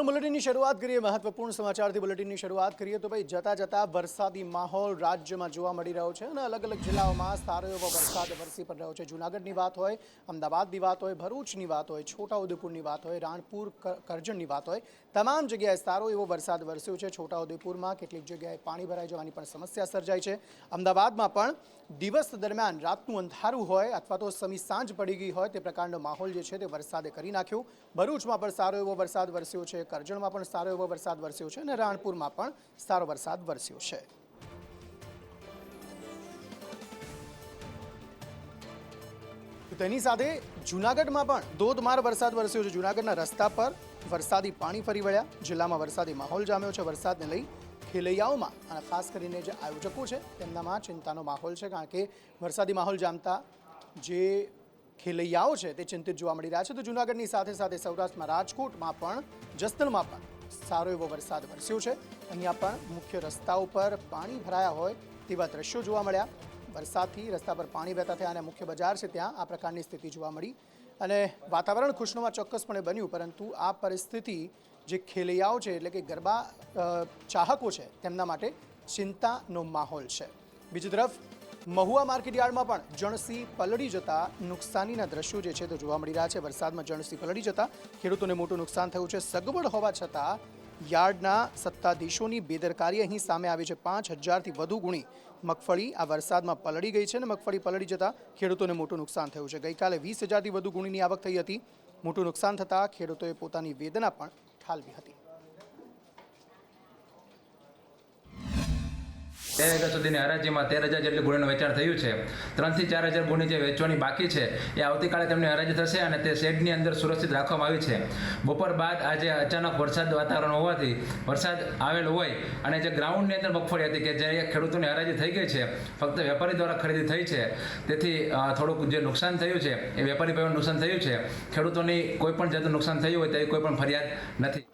બુલેટિનની શરૂઆત કરીએ મહત્વપૂર્ણ સમાચારથી બુલેટિનની શરૂઆત કરીએ તો ભાઈ જતા જતા વરસાદી માહોલ રાજ્યમાં જોવા મળી રહ્યો છે અને અલગ અલગ જિલ્લાઓમાં સારો એવો વરસાદ વરસી પડી રહ્યો છે। જૂનાગઢની વાત હોય, અમદાવાદની વાત હોય, ભરૂચની વાત હોય, છોટાઉદેપુરની વાત હોય, રાણપુર કરજણની વાત હોય, તમામ જગ્યાએ સારો એવો વરસાદ વરસ્યો છે। છોટાઉદેપુરમાં કેટલીક જગ્યાએ પાણી ભરાઈ જવાની પણ સમસ્યા સર્જાઈ છે। અમદાવાદમાં પણ દિવસ દરમિયાન રાતનું અંધારું હોય અથવા તો સમી સાંજ પડી ગઈ હોય તે પ્રકારનો માહોલ જે છે તે વરસાદે કરી નાખ્યો। ભરૂચમાં પણ સારો એવો વરસાદ વરસ્યો છે, કરજણમાં પણ સારો એવો વરસાદ વરસ્યો છે અને રાણપુરમાં પણ સારો વરસાદ વરસ્યો છે। તેની સાથે જૂનાગઢમાં પણ ધોધમાર વરસાદ વરસ્યો છે। જૂનાગઢના રસ્તા પર વરસાદી પાણી ફરી વળ્યા। જિલ્લામાં વરસાદી માહોલ જામ્યો છે। વરસાદને લઈ ખેલૈયાઓમાં અને ખાસ કરીને જે આયોજકો છે તેમનામાં ચિંતાનો માહોલ છે, કારણ કે વરસાદી માહોલ જામતા જે ખેલૈયાઓ છે તે ચિંતિત જોવા મળી રહ્યા છે। તો જૂનાગઢની સાથે સાથે સૌરાષ્ટ્રમાં રાજકોટમાં પણ જસદણમાં પણ સારો એવો વરસાદ વરસ્યો છે। અહીંયા પણ મુખ્ય રસ્તાઓ પર પાણી ભરાયા હોય તેવા દ્રશ્યો જોવા મળ્યા। વરસાદથી રસ્તા પર પાણી વહેતા થયા અને મુખ્ય બજાર છે ત્યાં આ પ્રકારની સ્થિતિ જોવા મળી અને વાતાવરણ ખુશનુમા ચોક્કસપણે બન્યું, પરંતુ આ પરિસ્થિતિ જે ખેલૈયાઓ છે એટલે કે ગરબા ચાહકો છે તેમના માટે ચિંતાનો માહોલ છે। બીજી તરફ મહુવા માર્કેટયાર્ડમાં પણ જણસી પલળી જતા નુકસાનીના દ્રશ્યો જે છે તે જોવા મળી રહ્યા છે। વરસાદમાં જણસી પલળી જતા ખેડૂતોને મોટું નુકસાન થયું છે। સગવડ હોવા છતાં યાર્ડના સત્તાધીશોની બેદરકારી અહીં સામે આવી છે। 5000થી વધુ ગુણી મગફળી આ વરસાદમાં પલળી ગઈ છે અને મગફળી પલળી જતા ખેડૂતોને મોટું નુકસાન થયું છે। ગઈકાલે 20000થી વધુ ગુણીની આવક થઈ હતી। મોટું નુકસાન થતાં ખેડૂતોએ પોતાની વેદના પણ ઠાલવી હતી। 13 વાગ્યા સુધીની હરાજીમાં 13000 જેટલી ગુણીનું વેચાણ થયું છે। 3 થી 4000 ગુણી જે વેચવાની બાકી છે એ આવતીકાલે તેમની હરાજી થશે અને તે શેડની અંદર સુરક્ષિત રાખવામાં આવી છે। બપોર બાદ આજે અચાનક વરસાદ વાતાવરણ હોવાથી વરસાદ આવેલ હોય અને જે ગ્રાઉન્ડની અંદર મગફળી હતી કે જે ખેડૂતોની હરાજી થઈ ગઈ છે, ફક્ત વેપારી દ્વારા ખરીદી થઈ છે, તેથી થોડુંક જે નુકસાન થયું છે એ વેપારી ભાઈઓને નુકસાન થયું છે। ખેડૂતોની કોઈ પણ જાતનું નુકસાન થયું હોય તેવી કોઈ પણ ફરિયાદ નથી।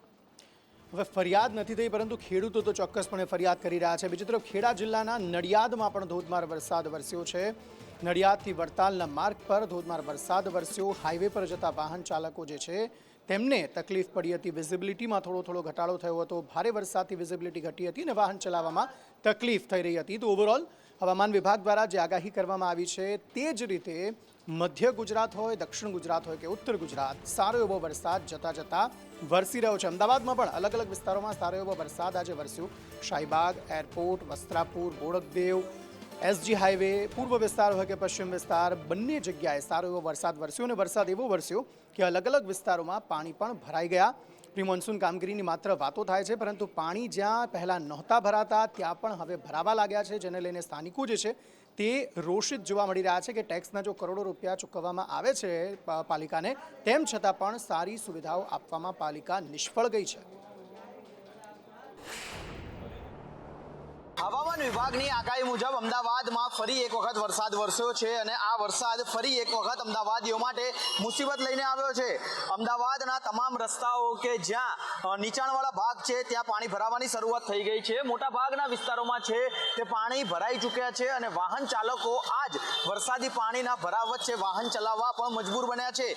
હવે ફરિયાદ નથી થઈ, પરંતુ ખેડૂતો તો ચોક્કસપણે ફરિયાદ કરી રહ્યા છે। બીજી તરફ ખેડા જિલ્લાના નડિયાદમાં પણ ધોધમાર વરસાદ વરસ્યો છે। નડિયાદથી વડતાલના માર્ગ પર ધોધમાર વરસાદ વરસ્યો। હાઈવે પર જતા વાહન ચાલકો જે છે તેમને તકલીફ પડી હતી। વિઝિબિલિટીમાં થોડો ઘટાડો થયો હતો। ભારે વરસાદથી વિઝિબિલિટી ઘટી હતી અને વાહન ચલાવવામાં તકલીફ થઈ રહી હતી। તો ઓવરઓલ હવામાન વિભાગ દ્વારા જે આગાહી કરવામાં આવી છે તે જ રીતે મધ્ય ગુજરાત હોય, દક્ષિણ ગુજરાત હોય કે ઉત્તર ગુજરાત, સારો એવો વરસાદ જતા જતા વરસી રહ્યો છે। અમદાવાદમાં પણ અલગ અલગ વિસ્તારોમાં સારો એવો વરસાદ આજે વરસ્યો। Shahibaug, airport, Vastrapur, Bodakdev, SG highway, પૂર્વ વિસ્તાર હોય કે પશ્ચિમ વિસ્તાર, બંને જગ્યાએ સારો એવો વરસાદ વરસ્યો અને વરસાદ એવો વરસ્યો કે અલગ અલગ વિસ્તારોમાં પાણી પણ ભરાઈ ગયા। પ્રી મોન્સૂન કામગીરીની માત્ર વાતો થાય છે, પરંતુ પાણી જ્યાં પહેલાં નહોતા ભરાતા ત્યાં પણ હવે ભરાવા લાગ્યા છે, જેને લઈને સ્થાનિકો જે છે તે રોષિત જોવા મળી રહ્યા છે કે ટેક્સના જો કરોડો રૂપિયા ચૂકવવામાં આવે છે પાલિકાને, તેમ છતાં પણ સારી સુવિધાઓ આપવામાં પાલિકા નિષ્ફળ ગઈ છે। હવામાન વિભાગની આગાહી મુજબ અમદાવાદમાં ફરી એક વખત વરસાદ વરસ્યો છે અને આ વરસાદ ફરી એક વખત અમદાવાદીઓ માટે મુસીબત લઈને આવ્યો છે। અમદાવાદના તમામ રસ્તાઓ કે જ્યાં નીચાણવાળા ભાગ છે ત્યાં પાણી ભરાવાની શરૂઆત થઈ ગઈ છે। મોટા ભાગના વિસ્તારોમાં છે તે પાણી ભરાઈ ચૂક્યા છે અને વાહન ચાલકો આજ વરસાદી પાણીના ભરાવ વચ્ચે વાહન ચલાવવા પણ મજબૂર બન્યા છે।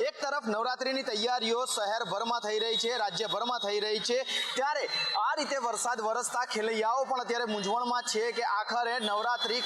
એક તરફ નવરાત્રીની તૈયારીઓ શહેરભરમાં થઈ રહી છે, રાજ્યભરમાં થઈ રહી છે, ત્યારે આ રીતે વરસાદ વરસતા ખેલૈયાઓ પણ અત્યારે મૂંઝવણમાં છે કે આખરે નવરાત્રી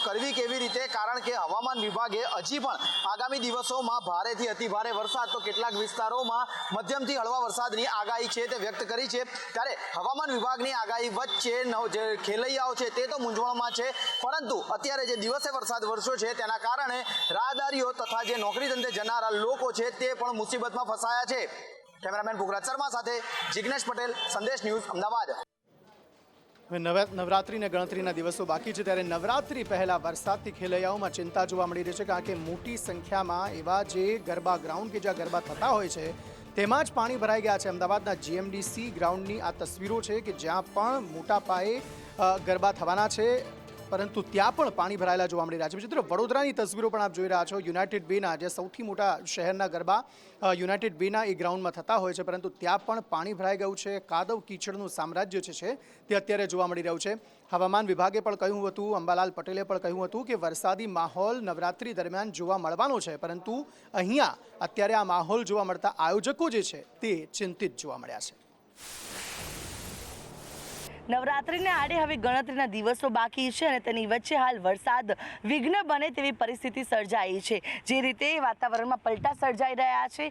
કરવી કેવી રીતે, કારણ કે હવામાન વિભાગે હજી પણ આગામી દિવસોમાં ભારેથી અતિભારે વરસાદ તો કેટલાક વિસ્તારોમાં મધ્યમથી હળવા વરસાદની આગાહી છે તે વ્યક્ત કરી છે। ત્યારે હવામાન વિભાગની આગાહી વચ્ચે જે ખેલૈયાઓ છે તે તો મૂંઝવણમાં છે, પરંતુ અત્યારે જે દિવસે વરસાદ વરસ્યો છે તેના કારણે રાહદારીઓ તથા જે નોકરી ધંધે જનારા લોકો છે તે પણ મુસીબતમાં ફસાયા છે। કેમેરામેન પુગરાજ શર્મા સાથે જિગ્નેશ પટેલ, સંદેશ ન્યૂઝ, અમદાવાદ। હવે નવરાત્રિને ગણતરીના દિવસો બાકી છે, ત્યારે નવરાત્રિ પહેલાં વરસાદથી ખેલૈયાઓમાં ચિંતા જોવા મળી રહી છે, કારણ કે મોટી સંખ્યામાં એવા જે ગરબા ગ્રાઉન્ડ કે જ્યાં ગરબા થતા હોય છે તેમાં જ પાણી ભરાઈ ગયા છે। અમદાવાદના GMDC ગ્રાઉન્ડની આ તસવીરો છે કે જ્યાં પણ મોટા પાયે ગરબા થવાના છે। પરંતુ ત્યાં પણ પાણી ભરાયેલા જોવા મળી રહ્યા છે. મિત્રો, વડોદરાની તસવીરો પણ આપ જોઈ રહ્યા છો. યુનાઇટેડ વેના જે સૌથી મોટા શહેરના ગરબા યુનાઇટેડ વેના એ ગ્રાઉન્ડમાં થતા હોય છે, પરંતુ ત્યાં પણ પાણી ભરાઈ ગયું છે. કાદવ કીચડનું સામ્રાજ્ય છે તે અત્યારે જોવા મળી રહ્યું છે. હવામાન વિભાગે પણ કહ્યું હતું, અંબાલાલ પટેલે પણ કહ્યું હતું કે વરસાદી માહોલ નવરાત્રી દરમિયાન જોવા મળવાનો છે, પરંતુ અહીંયા અત્યારે આ માહોલ જોવા મળતા આયોજકો જે છે તે ચિંતિત જોવા મળ્યા છે. નવરાત્રિને આડે હવે ગણતરીના દિવસો બાકી છે અને તેની વચ્ચે હાલ વરસાદ વિઘ્ન બને તેવી પરિસ્થિતિ સર્જાઈ છે. જે રીતે વાતાવરણમાં પલટા સર્જાઈ રહ્યા છે,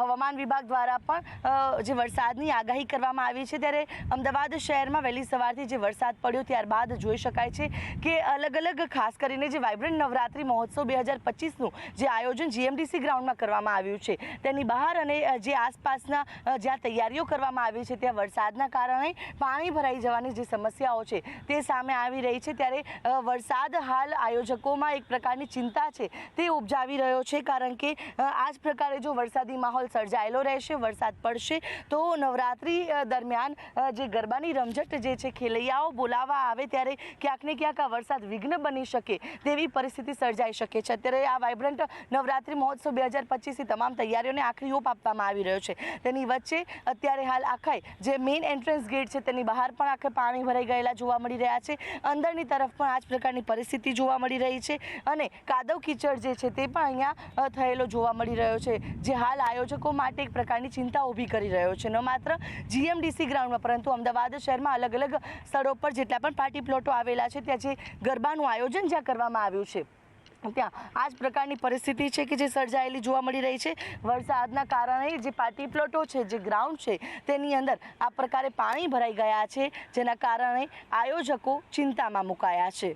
હવામાન વિભાગ દ્વારા પણ જે વરસાદની આગાહી કરવામાં આવી છે, ત્યારે અમદાવાદ શહેરમાં વહેલી સવારથી જે વરસાદ પડ્યો ત્યારબાદ જોઈ શકાય છે કે અલગ અલગ ખાસ કરીને જે વાઇબ્રન્ટ નવરાત્રિ મહોત્સવ 2025નું જે આયોજન જીએમડીસી ગ્રાઉન્ડમાં કરવામાં આવ્યું છે તેની બહાર અને જે આસપાસના જ્યાં તૈયારીઓ કરવામાં આવી છે ત્યાં વરસાદના કારણે પાણી ભરાઈ જવાની જે સમસ્યાઓ છે તે સામે આવી રહી છે. ત્યારે વરસાદ હાલ આયોજકોમાં એક પ્રકારની ચિંતા છે તે ઉપજાવી રહ્યો છે, કારણ કે આ જ પ્રકારે જો વરસાદી માહોલ સર્જાયેલો રહેશે, વરસાદ પડશે તો નવરાત્રી દરમિયાન જે ગરબાની રમઝટ જે છે ખેલૈયાઓ બોલાવવા આવે ત્યારે ક્યાંક ને ક્યાંક આ વરસાદ વિઘ્ન બની શકે તેવી પરિસ્થિતિ સર્જાઈ શકે છે. અત્યારે આ વાઇબ્રન્ટ નવરાત્રી મહોત્સવ 2025ની તમામ તૈયારીઓને આખરી ઓપ આપવામાં આવી રહ્યો છે. તેની વચ્ચે અત્યારે હાલ આખાય જે મેઇન એન્ટ્રન્સ ગેટ છે તેની બહાર પણ પાણી ભરાઈ ગયેલા જોવા મળી રહ્યા છે. અંદરની તરફ પણ આ જ પ્રકારની પરિસ્થિતિ જોવા મળી રહી છે અને કાદવ કીચડ જે છે તે પણ અહીંયા થયેલો જોવા મળી રહ્યો છે, જે હાલ આયોજકો માટે એક પ્રકારની ચિંતા ઊભી કરી રહ્યો છે. ન માત્ર જીએમડીસી ગ્રાઉન્ડમાં પરંતુ અમદાવાદ શહેરમાં અલગ અલગ સ્થળો પર જેટલા પણ પાર્ટી પ્લોટો આવેલા છે ત્યાં જે ગરબાનું આયોજન જ્યાં કરવામાં આવ્યું છે ત્યાં આ જ પ્રકારની પરિસ્થિતિ છે કે જે સર્જાયેલી જોવા મળી રહી છે. વરસાદના કારણે જે પાર્ટી પ્લોટો છે, જે ગ્રાઉન્ડ છે તેની અંદર આ પ્રકારે પાણી ભરાઈ ગયા છે, જેના કારણે આયોજકો ચિંતામાં મુકાયા છે.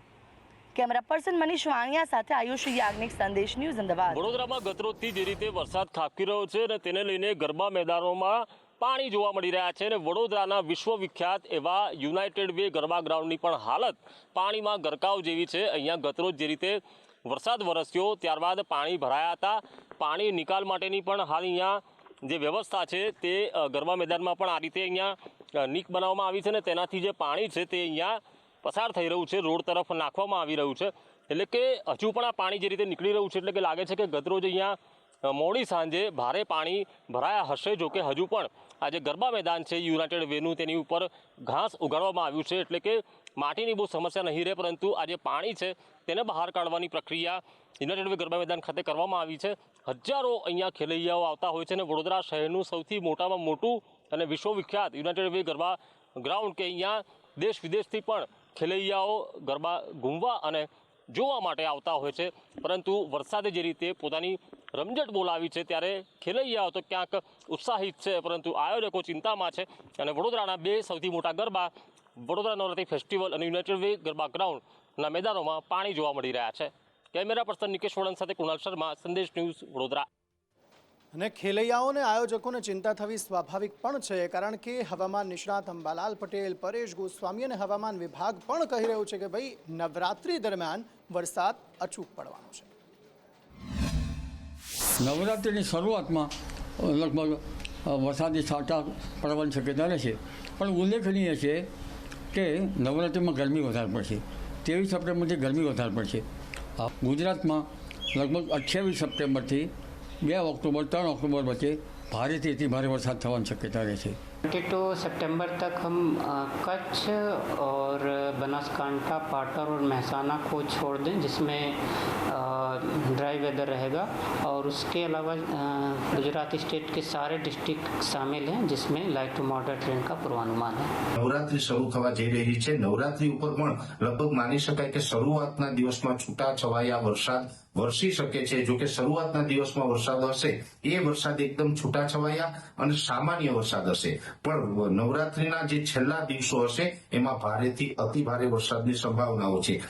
કેમેરા પર્સન મનીષ વાણિયા સાથે આયુષ યાજ્ઞિક, સંદેશ ન્યૂઝ, અમદાવાદ. વડોદરામાં ગતરોજથી જે રીતે વરસાદ ખાબકી રહ્યો છે અને તેને લઈને ગરબા મેદાનોમાં પાણી જોવા મળી રહ્યા છે અને વડોદરાના વિશ્વવિખ્યાત એવા યુનાઇટેડ વે ગરબા ગ્રાઉન્ડની પણ હાલત પાણીમાં ગરકાવ જેવી છે. અહીંયા ગતરોજ જે રીતે વરસાદ વરસ્યો ત્યારબાદ પાણી ભરાયા હતા. પાણી નિકાલ માટેની પણ હાલ અહીંયા જે વ્યવસ્થા છે તે ગરબા મેદાનમાં પણ આ રીતે અહીંયા નીક બનાવવામાં આવી છે અને તેનાથી જે પાણી છે તે અહીંયા પસાર થઈ રહ્યું છે, રોડ તરફ નાખવામાં આવી રહ્યું છે. એટલે કે હજુ પણ આ પાણી જે રીતે નીકળી રહ્યું છે એટલે કે લાગે છે કે ગતરોજ અહીંયા મોડી સાંજે ભારે પાણી ભરાયા હશે. જો કે હજુ પણ આ જે ગરબા મેદાન છે યુનાઇટેડ વેનું તેની ઉપર ઘાસ ઉગાડવામાં આવ્યું છે, એટલે કે માટીની બહુ સમસ્યા નહીં રહે, પરંતુ આ જે પાણી છે તેને બહાર કાઢવાની પ્રક્રિયા યુનાઇટેડ વે ગરબા મેદાન ખાતે કરવામાં આવી છે. હજારો અહીંયા ખેલૈયાઓ આવતા હોય છે અને વડોદરા શહેરનું સૌથી મોટામાં મોટું અને વિશ્વવિખ્યાત યુનાઇટેડ વે ગરબા ગ્રાઉન્ડ કે અહીંયા દેશ વિદેશથી પણ ખેલૈયાઓ ગરબા ઘૂમવા અને જોવા માટે આવતા હોય છે. પરંતુ વરસાદે જે રીતે પોતાની રમઝટ બોલાવી છે ત્યારે ખેલૈયાઓ તો ક્યાંક ઉત્સાહિત છે, પરંતુ આયોજકો ચિંતામાં છે. અને વડોદરાના બે સૌથી મોટા ગરબા વડોદરા નવરાત્રી ફેસ્ટિવલ અને યુનાઇટેડ વે ગરબા ગ્રાઉન્ડના મેદાનોમાં પાણી જોવા મળી રહ્યા છે. કેમેરા પર્સન નિકેશ વડન સાથે કુણાલ શર્મા, સંદેશ ન્યૂઝ, વડોદરા. અને ખેલૈયાઓને આયોજકોને ચિંતા થવી સ્વાભાવિક પણ છે, કારણ કે હવામાન નિષ્ણાત અંબાલાલ પટેલ, પરેશ ગોસ્વામી અને હવામાન વિભાગ પણ કહી રહ્યું છે કે ભાઈ નવરાત્રી દરમિયાન વરસાદ અચૂક પડવાનો છે. નવરાત્રિની શરૂઆતમાં લગભગ વરસાદી છાંટા પડવાની શક્યતા રહેશે, પણ ઉલ્લેખનીય છે કે નવરાત્રિમાં ગરમી વધારે પડશે. 23 સપ્ટેમ્બરથી ગરમી વધારે પડશે. ગુજરાતમાં લગભગ 28 સપ્ટેમ્બરથી 2 ઓક્ટોબર 3 ઓક્ટોબર વચ્ચે ભારેથી અતિ ભારે વરસાદ થવાની શક્યતા રહેશે. 22 सितंबर तक हम कच्छ और बनासकांठा, पाटर और महसाना को छोड़ दें, जिसमें ड्राई वेदर रहेगा और उसके अलावा गुजरात स्टेट के सारे डिस्ट्रिक्ट शामिल हैं, जिसमें लाइट टू मॉडरेट रेन का पूर्वानुमान है. નવરાત્રી શરૂ થવા જઈ રહી છે. નવરાત્રી ઉપર પણ લગભગ માની શકાય કે શરૂઆતના દિવસમાં છૂટા છવાયા વરસાદ વરસી શકે છે. જો કે શરૂઆતના દિવસમાં વરસાદ હશે એ વરસાદ એકદમ છૂટા છવાયા અને સામાન્ય વરસાદ હશે, પણ નવરાત્રીના જે છેલ્લા દિવસો હશે એમાં ભારેથી અતિ ભારે વરસાદની સંભાવનાઓ છે.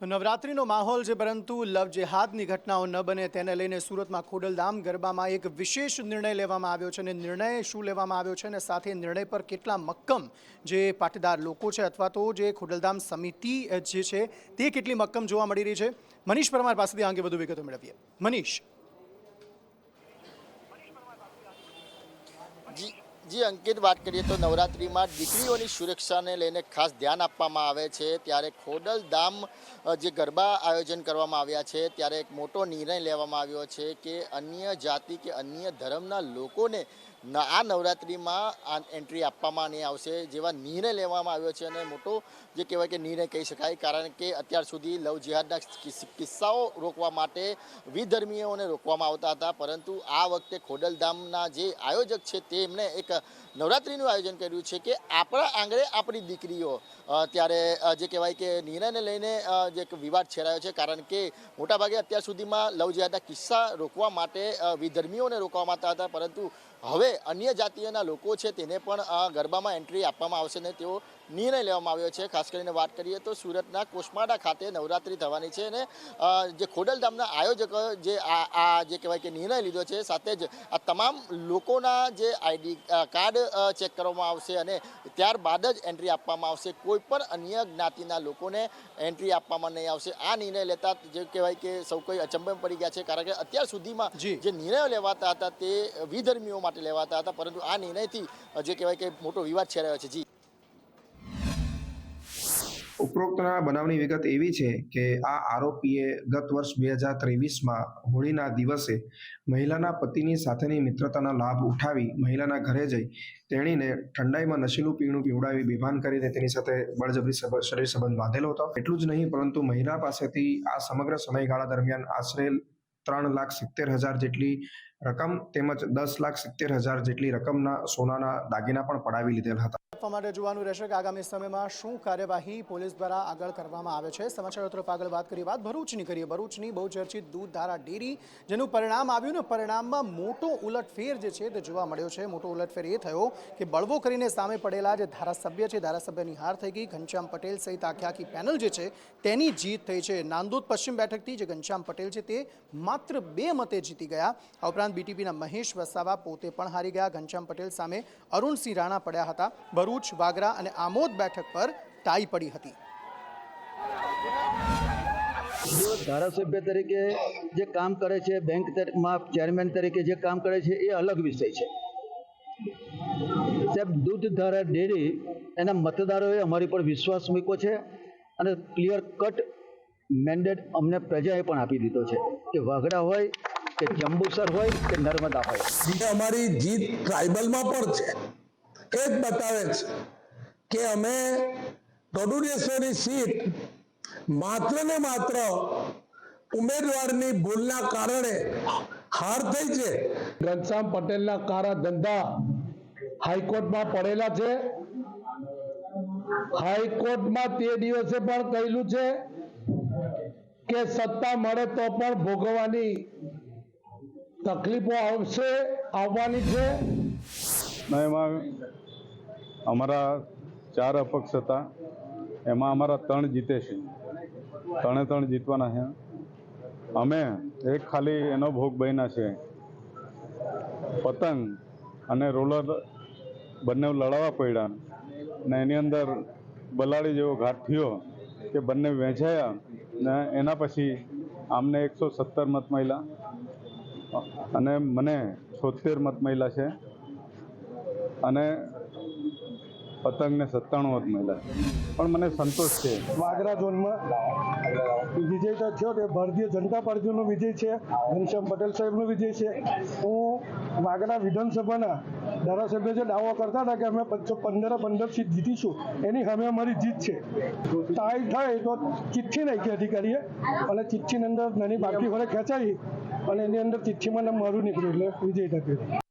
નવરાત્રીનો માહોલ છે, પરંતુ લવ જેહાદની ઘટનાઓ ન બને તેને લઈને સુરતમાં ખોડલધામ ગરબામાં એક વિશેષ નિર્ણય લેવામાં આવ્યો છે. અને નિર્ણય શું લેવામાં આવ્યો છે અને સાથે નિર્ણય પર કેટલા મક્કમ જે પાટીદાર લોકો છે અથવા તો જે ખોડલધામ સમિતિ જે છે તે કેટલી મક્કમ જોવા મળી રહી છે, મનીષ પરમાર પાસેથી આ અંગે વધુ વિગતો મેળવીએ. મનીષ. જી અંકિત, વાત કરીએ તો નવરાત્રિમાં દીકરીઓની સુરક્ષાને લઈને ખાસ ધ્યાન આપવામાં આવે છે, ત્યારે ખોડલધામ જે ગરબા આયોજન કરવામાં આવ્યા છે ત્યારે એક મોટો નિર્ણય લેવામાં આવ્યો છે કે અન્ય જાતિ કે અન્ય ધર્મના લોકોને આ નવરાત્રિમાં આ એન્ટ્રી આપવામાં નહીં આવશે, જેવા નિર્ણય લેવામાં આવ્યો છે. અને મોટો જે કહેવાય કે નિર્ણય કહી શકાય, કારણ કે અત્યાર સુધી લવ જિહાદના કિસ્સાઓ રોકવા માટે વિધર્મીઓને રોકવામાં આવતા હતા, પરંતુ આ વખતે ખોડલધામના જે આયોજક છે તેમણે એક નવરાત્રિનું આયોજન કર્યું છે કે આપણા આંગણે આપણી દીકરીઓ. ત્યારે જે કહેવાય કે નિર્ણયને લઈને જે વિવાદ છેડાયો છે, કારણ કે મોટાભાગે અત્યાર સુધીમાં લવ જિહાદના કિસ્સા રોકવા માટે વિધર્મીઓને રોકવામાં આવતા હતા, પરંતુ હવે અન્ય જાતિઓના લોકો છે તેને પણ ગરબામાં એન્ટ્રી આપવામાં આવશે ને તેવો નિર્ણય લેવામાં આવ્યો છે. ખાસ કરીને વાત કરીએ તો સુરતના કોસમાડા ખાતે નવરાત્રિ થવાની છે અને જે ખોડલધામના આયોજકો જે આ જે કહેવાય કે નિર્ણય લીધો છે, સાથે જ આ તમામ લોકોના જે આઈડી કાર્ડ ચેક કરવામાં આવશે અને ત્યારબાદ જ એન્ટ્રી આપવામાં આવશે. કોઈ પણ અન્ય જ્ઞાતિના લોકોને એન્ટ્રી આપવામાં નહીં આવશે. આ નિર્ણય લેતા જે કહેવાય કે સૌ કોઈ અચંબે પડી ગયા છે, કારણ કે અત્યાર સુધીમાં જે નિર્ણયો લેવાતા હતા તે વિધર્મીઓ માટે લેવાતા હતા, પરંતુ આ નિર્ણયથી જે કહેવાય કે મોટો વિવાદ છેડાયો છે. જી, ઉપરોક્તના બનાવની વિગત એવી છે કે આ આરોપીએ ગત વર્ષ 2023માં હોળીના દિવસે મહિલાના પતિની સાથેની મિત્રતાના લાભ ઉઠાવી મહિલાના ઘરે જઈ તેણીને ઠંડાઈમાં નશીલું પીણું પીવડાવી બેભાન કરીને તેની સાથે બળજબરી શરીર સંબંધ બાંધેલો હતો. એટલું જ નહીં, પરંતુ મહિલા પાસેથી આ સમગ્ર સમયગાળા દરમિયાન આશરે 3,70,000 જેટલી રકમ તેમજ 10,70,000 જેટલી રકમના સોનાના દાગીના પણ પડાવી લીધેલ હતા. આપવા માટે જોવાનું રહેશે કે આગામી સમયમાં શું કાર્યવાહી પોલીસ દ્વારા આગળ કરવામાં આવે છે. સમાચારો તરફ આગળ વાત કરીએ, વાત ભરૂચની કરીએ. ભરૂચની બહુ ચર્ચિત દૂધધારા ડેરી, જેનું પરિણામ આવ્યું ને પરિણામમાં મોટો ઉલટફેર જે છે તે જોવા મળ્યો છે. મોટો ઉલટફેર એ થયો કે બળવો કરીને સામે પડેલા જે ધારાસભ્ય છે, ધારાસભ્યની હાર થઈ ગઈ. ઘનશ્યામ પટેલ સહિત આખી પેનલ જે છે તેની જીત થઈ છે. નાંદોદ પશ્ચિમ બેઠકથી જે ઘનશ્યામ પટેલ છે તે માત્ર 2 મતે જીતી ગયા. આ ઉપરાંત બીટીપીના મહેશ વસાવા પોતે પણ હારી ગયા. ઘનશ્યામ પટેલ સામે અરુણસિંહ રાણા પડ્યા હતા. ભરૂચ, વાગરા અને આમોદ બેઠક પર ટાઈ પડી હતી. ધારાસભ્ય તરીકે જે કામ કરે છે, બેંકમાં ચેરમેન તરીકે જે કામ કરે છે એ અલગ વિષય છે. સાહેબ, દૂધધારા ડેરી એના મતદારોએ અમારી પર વિશ્વાસ મૂક્યો છે અને ક્લિયર કટ મેન્ડેટ અમને પ્રજાએ પણ આપી દીધો છે કે વાગડા હોય કે જંબુસર હોય કે નર્મદા હોય. અમારી જીત ટ્રાઇબલમાં પણ છે. એ જ બતાવે છે કે અમે ગડુડેશ્વરની સીટ માત્ર ને માત્ર ઉમેદવારની ભૂલના કારણે હાર થઈ છે. ઘનશ્યામ પટેલના કાળા ધંધા હાઈકોર્ટમાં પડેલા છે. હાઈકોર્ટમાં તે દિવસે પણ કહેલું છે કે સત્તા મળે તો પણ ભોગવવાની તકલીફો આવવાની છે. એમાં અમારા 4 અપક્ષ હતા, એમાં અમારા 3 જીતે છે. 3 જીતવાના છે. અમે એક ખાલી એનો ભોગ બન્યા છે. પતંગ અને રોલર બંને લડાવવા પડ્યા ને એની અંદર બલાડી જેવો ઘાટ થયો કે બંને વેચાયા ને એના પછી આમને 117 મત મળ્યા અને મને 76 મત મળ્યા છે અને પતંગને 97 મત મળ્યા. પણ મને સંતોષ છે. વાગરા ઝોનમાં વિજય તો થયો તે ભારતીય જનતા પાર્ટીનો વિજય છે, ઘનશ્યામ પટેલ સાહેબનો વિજય છે. હું વાગરા વિધાનસભાના ધારાસભ્ય જે દાવો કરતા હતા કે અમે 15 સીટ જીતીશું, એની સામે અમારી જીત છે. ટાઈ થાય તો ચિઠ્ઠી નાખી અધિકારીએ અને ચિઠ્ઠીની અંદર નાની બાકી વડે ખેંચાઈ અને એની અંદર ચિઠ્ઠીમાં નામ મારું નીકળ્યું એટલે વિજય થયો.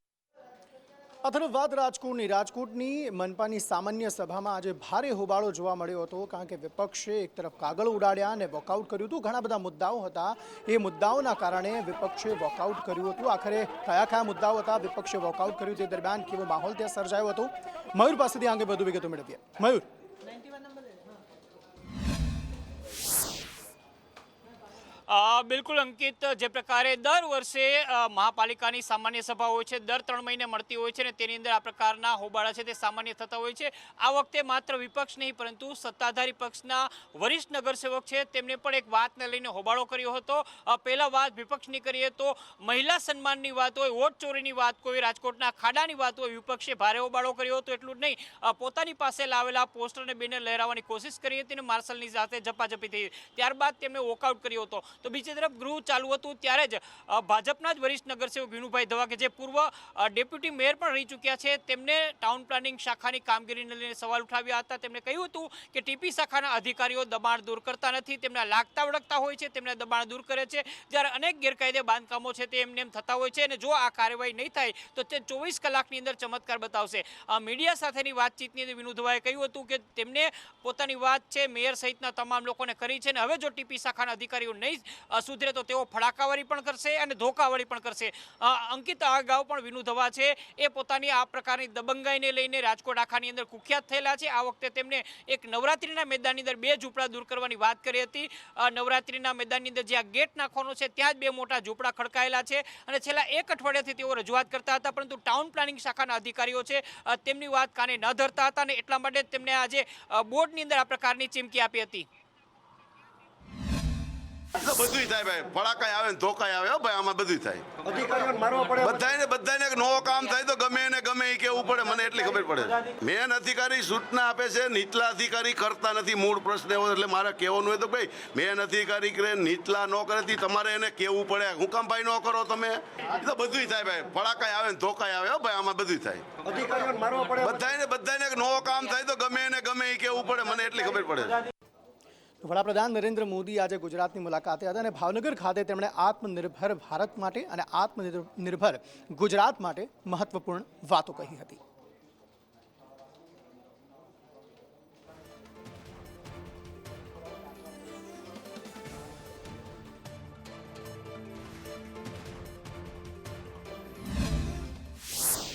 આ તરફ વાત રાજકોટની મનપાની સામાન્ય સભામાં આજે ભારે હોબાળો જોવા મળ્યો હતો, કારણ કે વિપક્ષે એક તરફ કાગળ ઉડાડ્યા અને વોકઆઉટ કર્યું હતું. ઘણા બધા મુદ્દાઓ હતા, એ મુદ્દાઓના કારણે વિપક્ષે વોકઆઉટ કર્યું હતું. આખરે કયા મુદ્દાઓ હતા, વિપક્ષે વોકઆઉટ કર્યું તે દરમિયાન કેવો માહોલ ત્યાં સર્જાયો હતો, મયુર પાસેથી અંગે વધુ વિગતો મેળવીએ. મયુર, બિલકુલ અંકિત, જે પ્રકારે દર વર્ષે મહાપાલિકાની સામાન્ય સભા હોય છે, દર 3 મહિને મળતી હોય છે અને તેની અંદર આ પ્રકારના હોબાળા છે તે સામાન્ય થતા હોય છે. આ વખતે માત્ર વિપક્ષ નહીં પરંતુ સત્તાધારી પક્ષના વરિષ્ઠ નગરસેવક છે તેમને પણ એક વાતને લઈને હોબાળો કર્યો હતો. પહેલા વાત વિપક્ષની કરીએ તો મહિલા સન્માનની વાત હોય, વોટ ચોરીની વાત હોય, રાજકોટના ખાડાની વાત હોય, વિપક્ષે ભારે હોબાળો કર્યો હતો. એટલું જ નહીં, પોતાની પાસે લાવેલા પોસ્ટર અને બેનર લહેરાવવાની કોશિશ કરી હતી અને માર્શલની સાથે ઝપાઝપી થઈ. ત્યારબાદ તેમણે વોકઆઉટ કર્યો હતો. તો બીજી તરફ ગૃહ ચાલુ હતું ત્યારે જ ભાજપના જ વરિષ્ઠ નગરસેવક વિનુભાઈ દવા કે જે પૂર્વ ડેપ્યુટી મેયર પણ રહી ચૂક્યા છે, તેમને ટાઉન પ્લાનિંગ શાખાની કામગીરીને લઈને સવાલ ઉઠાવ્યા હતા. તેમણે કહ્યું હતું કે ટીપી શાખાના અધિકારીઓ દબાણ દૂર કરતા નથી, તેમના લાગતા વળગતા હોય છે, તેમને દબાણ દૂર કરે છે, જ્યારે અનેક ગેરકાયદે બાંધકામો છે તે એમને એમ થતા હોય છે અને જો આ કાર્યવાહી નહીં થાય તો તે 24 કલાકની અંદર ચમત્કાર બતાવશે. મીડિયા સાથેની વાતચીતની અંદર વિનુ દવાએ કહ્યું હતું કે તેમને પોતાની વાત છે મેયર સહિતના તમામ લોકોને કરી છે અને હવે જો ટીપી શાખાના અધિકારીઓ નહીં સુધરે તો તેઓ ફડાકાવાળી પણ કરશે અને ધોકાવાળી પણ કરશે. અંકિત, આ અગાઉ પણ વિનુ દવા છે એ પોતાની આ પ્રકારની દબંગાઈને લઈને રાજકોટ આખાની અંદર કુખ્યાત થયેલા છે. આ વખતે તેમને એક નવરાત્રિના મેદાનની અંદર 2 ઝૂંપડા દૂર કરવાની વાત કરી હતી. નવરાત્રિના મેદાનની અંદર જ્યાં ગેટ નાખવાનો છે ત્યાં જ 2 મોટા ઝૂંપડા ખડકાયેલા છે અને છેલ્લા 1 અઠવાડિયાથી તેઓ રજૂઆત કરતા હતા, પરંતુ ટાઉન પ્લાનિંગ શાખાના અધિકારીઓ છે તેમની વાત કાને ન ધરતા હતા અને એટલા માટે તેમને આજે બોર્ડની અંદર આ પ્રકારની ચીમકી આપી હતી. બધું થાય ભાઈ, ફડાકાય આવે ને ધોકાય આવે. ભાઈ આમાં બધું થાય. બધાને નવો કામ થાય તો ગમે એને ગમે એ કેવું પડે, મને એટલી ખબર પડે. મેન અધિકારી સૂચના આપે છે, નીચલા અધિકારી કરતા નથી. મૂળ પ્રશ્ન એવો એટલે મારે કહેવાનું હોય તો ભાઈ મેન અધિકારી કરે, નીચલા ન કરે તમારે એને કેવું પડે. હું કામ ભાઈ ન કરો તમે? તો બધું થાય ભાઈ, ફડાકાય આવે ને ધોકાય આવે. ભાઈ આમાં બધું થાય. બધાને નવો કામ થાય તો ગમે એને ગમે એ કેવું પડે, મને એટલી ખબર પડે. વડાપ્રધાન નરેન્દ્ર મોદી આજે ગુજરાતની મુલાકાતે હતા અને ભાવનગર ખાતે તેમણે આત્મનિર્ભર ભારત માટે અને આત્મનિર્ભર ગુજરાત માટે મહત્વપૂર્ણ વાતો કહી હતી.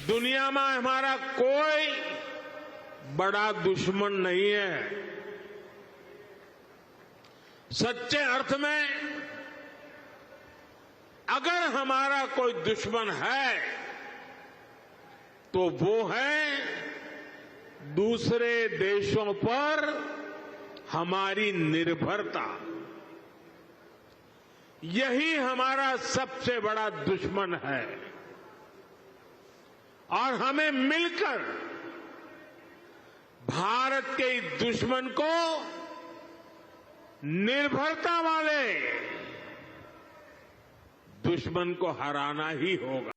दुनिया में हमारा कोई बड़ा दुश्मन नहीं है. सच्चे अर्थ में अगर हमारा कोई दुश्मन है तो वो है दूसरे देशों पर हमारी निर्भरता. यही हमारा सबसे बड़ा दुश्मन है और हमें मिलकर भारत के इस दुश्मन को निर्भरता वाले दुश्मन को हराना ही होगा.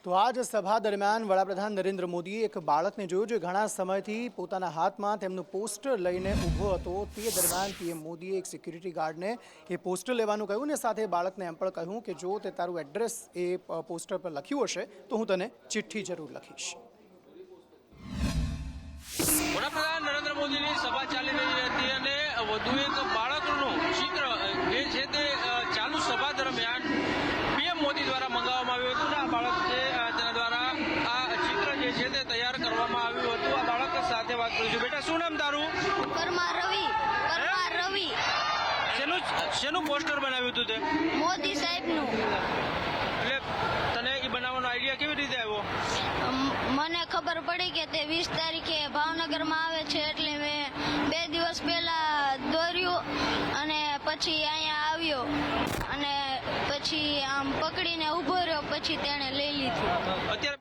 તો આજ સભા દરમિયાન વડાપ્રધાન નરેન્દ્ર મોદીએ એક બાળકને જોયું જે ઘણા સમયથી પોતાના હાથમાં તેમનું પોસ્ટર લઈને ઊભો હતો. તે દરમિયાન પીએમ મોદીએ એક સિક્યુરિટી ગાર્ડને એ પોસ્ટર લેવાનું કહ્યું ને સાથે બાળકને એમ પણ કહ્યું કે જો તે તારું એડ્રેસ એ પોસ્ટર પર લખ્યું હશે તો હું તને ચિઠ્ઠી જરૂર લખીશ. વડાપ્રધાન નરેન્દ્ર મોદીની સભા ચાલી રહી હતી અને વધુ એક બાળકનું ચિત્ર જે છે તે ચાલુ સભા દરમિયાન પીએમ મોદી દ્વારા મંગાવવામાં આવ્યું હતું. આ બાળક છે તેના દ્વારા આ ચિત્ર જે છે તે તૈયાર કરવામાં આવ્યું હતું. આ બાળક સાથે વાત કરીશું. બેટા, શું નામ તારું? પરમાર રવિ. શેનું પોસ્ટર બનાવ્યું હતું તે? મોદી સાહેબનું. એટલે તને એ બનાવવાનો આઈડિયા કેવી રીતે આવ્યો? મને ખબર પડી કે તે 20 તારીખે ભાવનગરમાં આવે છે એટલે મેં 2 દિવસ પહેલા દોર્યું અને પછી અહીંયા આવ્યો અને પછી આમ પકડીને ઊભો રહ્યો, પછી તેણે લઈ લીધું. અત્યારે